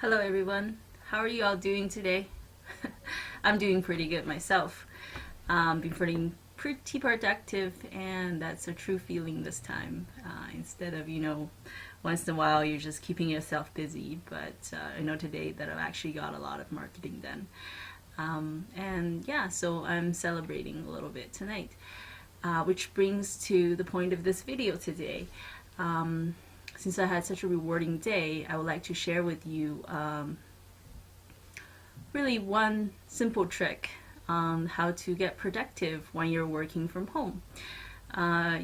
Hello everyone, how are you all doing today? I'm doing pretty good myself. Been feeling pretty productive, and that's a true feeling this time. Instead of, once in a while you're just keeping yourself busy, but I know today that I've actually got a lot of marketing done. And yeah, so I'm celebrating a little bit tonight, which brings to the point of this video today. Um, since I had such a rewarding day, I would like to share with you really one simple trick on how to get productive when you're working from home. Uh,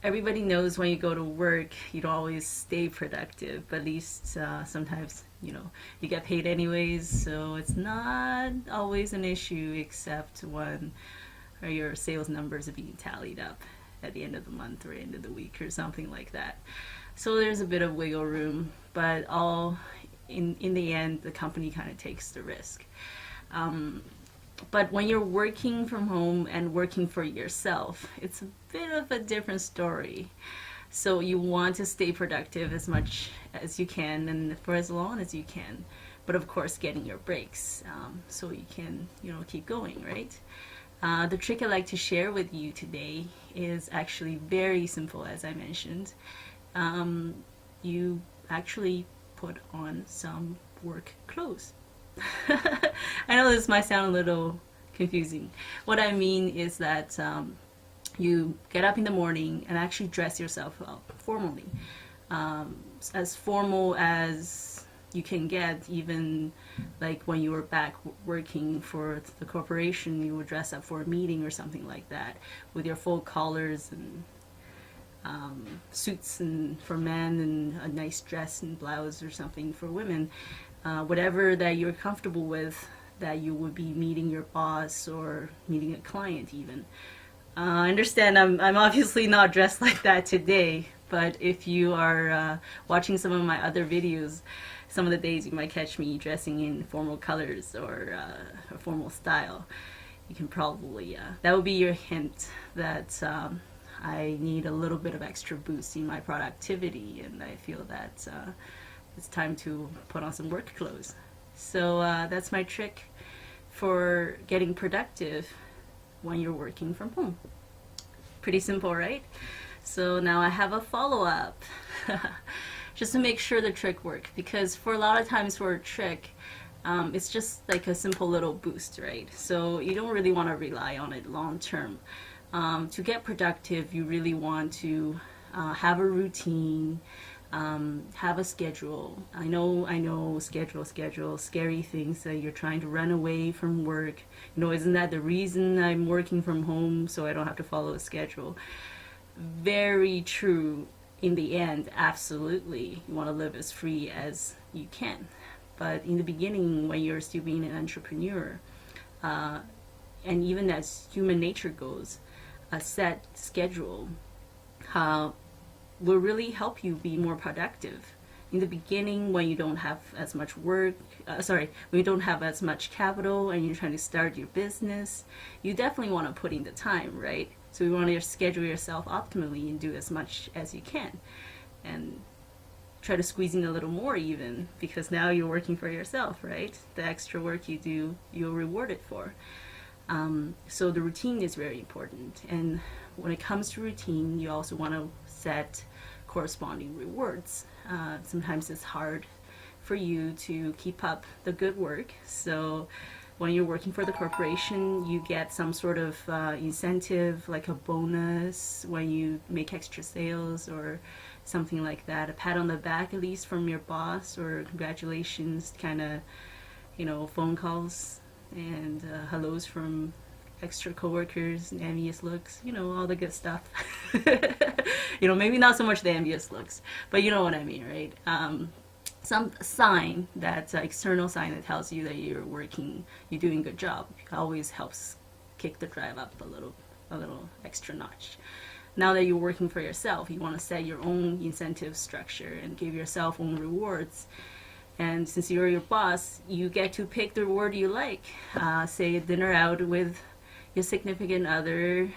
Everybody knows when you go to work, you don't always stay productive, but at least sometimes, you get paid anyways, so it's not always an issue except when your sales numbers are being tallied up at the end of the month or end of the week or something like that. So there's a bit of wiggle room, but all in the end, the company kind of takes the risk. Um, but when you're working from home and working for yourself, it's a bit of a different story. So you want to stay productive as much as you can and for as long as you can, but of course getting your breaks so you can keep going, right? The trick I'd like to share with you today is actually very simple, as I mentioned. Um, you actually put on some work clothes. I know this might sound a little confusing. What I mean is that you get up in the morning and actually dress yourself up formally. As formal as you can get, even like when you were back working for the corporation, you would dress up for a meeting or something like that with your full collars and suits and for men and a nice dress and blouse or something for women. Whatever that you're comfortable with, that you would be meeting your boss or meeting a client even. I understand I'm obviously not dressed like that today, but if you are watching some of my other videos, some of the days you might catch me dressing in formal colors or a formal style. You can probably, that would be your hint that I need a little bit of extra boost in my productivity, and I feel that it's time to put on some work clothes. So that's my trick for getting productive when you're working from home. Pretty simple, right? So now I have a follow-up just to make sure the trick works, because for a lot of times for a trick, it's just like a simple little boost, right? So you don't really want to rely on it long term. To get productive, you really want to have a routine, have a schedule. I know, schedule, scary things that you're trying to run away from work. Isn't that the reason I'm working from home so I don't have to follow a schedule? Very true in the end, absolutely. You want to live as free as you can. But in the beginning, when you're still being an entrepreneur, uh, and even as human nature goes, a set schedule uh, will really help you be more productive. In the beginning, when you don't have as much when you don't have as much capital and you're trying to start your business, you definitely want to put in the time, right? So you want to schedule yourself optimally and do as much as you can. And try to squeeze in a little more even, because now you're working for yourself, right? The extra work you do, you're rewarded for. So the routine is very important. And when it comes to routine, you also want to set corresponding rewards. Sometimes it's hard for you to keep up the good work. So when you're working for the corporation, you get some sort of incentive, like a bonus when you make extra sales or something like that. A pat on the back, at least from your boss, or congratulations, kind of, phone calls and hellos from extra coworkers and envious looks, all the good stuff. Maybe not so much the envious looks, but you know what I mean, right? Some sign, that external sign that tells you that you're doing a good job, always helps kick the drive up a little extra notch. Now that you're working for yourself, you want to set your own incentive structure and give yourself own rewards. And since you're your boss, you get to pick the reward you like. Say a dinner out with your significant other,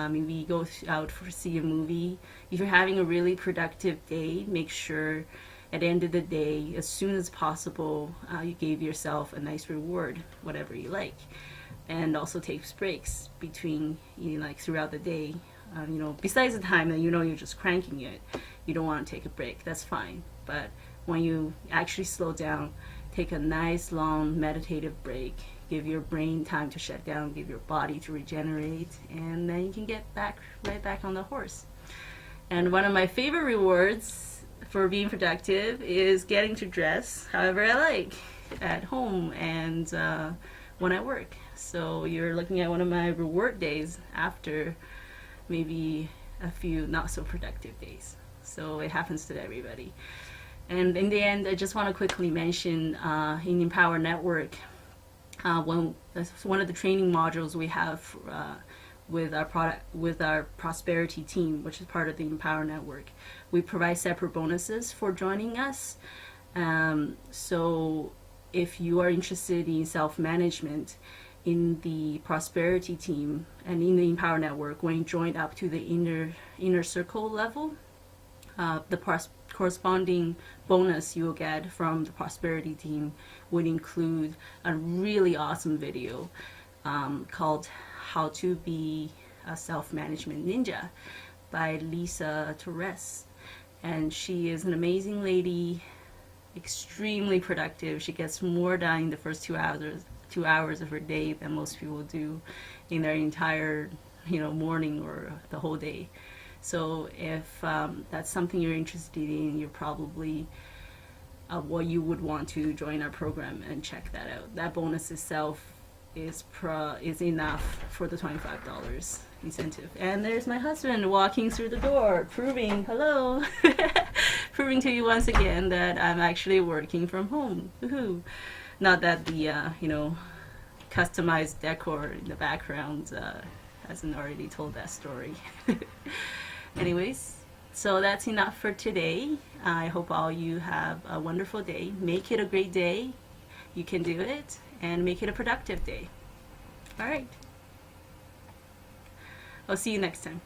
maybe go out for see a movie. If you're having a really productive day, make sure at the end of the day, as soon as possible, you gave yourself a nice reward, whatever you like. And also takes breaks between, like throughout the day. Besides the time that you're just cranking it, you don't want to take a break. That's fine. But when you actually slow down, take a nice long meditative break, give your brain time to shut down, give your body to regenerate, and then you can get right back on the horse. And one of my favorite rewards for being productive is getting to dress however I like at home and when I work. So you're looking at one of my reward days after maybe a few not so productive days. So it happens to everybody. And in the end, I just want to quickly mention in Empower Network, one of the training modules we have with our prosperity team, which is part of the Empower Network. We provide separate bonuses for joining us. So if you are interested in self-management in the prosperity team and in the Empower Network, when you join up to the inner circle level, the corresponding bonus you will get from the prosperity team would include a really awesome video called How to Be a Self-Management Ninja by Lisa Torres. And she is an amazing lady, extremely productive. She gets more done in the first 2 hours of her day than most people do in their entire morning or the whole day. So if that's something you're interested in, you're probably what you would want to join our program and check that out. That bonus itself is enough for the $25 incentive. And there's my husband walking through the door, proving proving to you once again that I'm actually working from home. Woohoo! Not that the customized decor in the background hasn't already told that story. Anyways, so that's enough for today. I hope all you have a wonderful day. Make it a great day. You can do it, and make it a productive day. All right. I'll see you next time.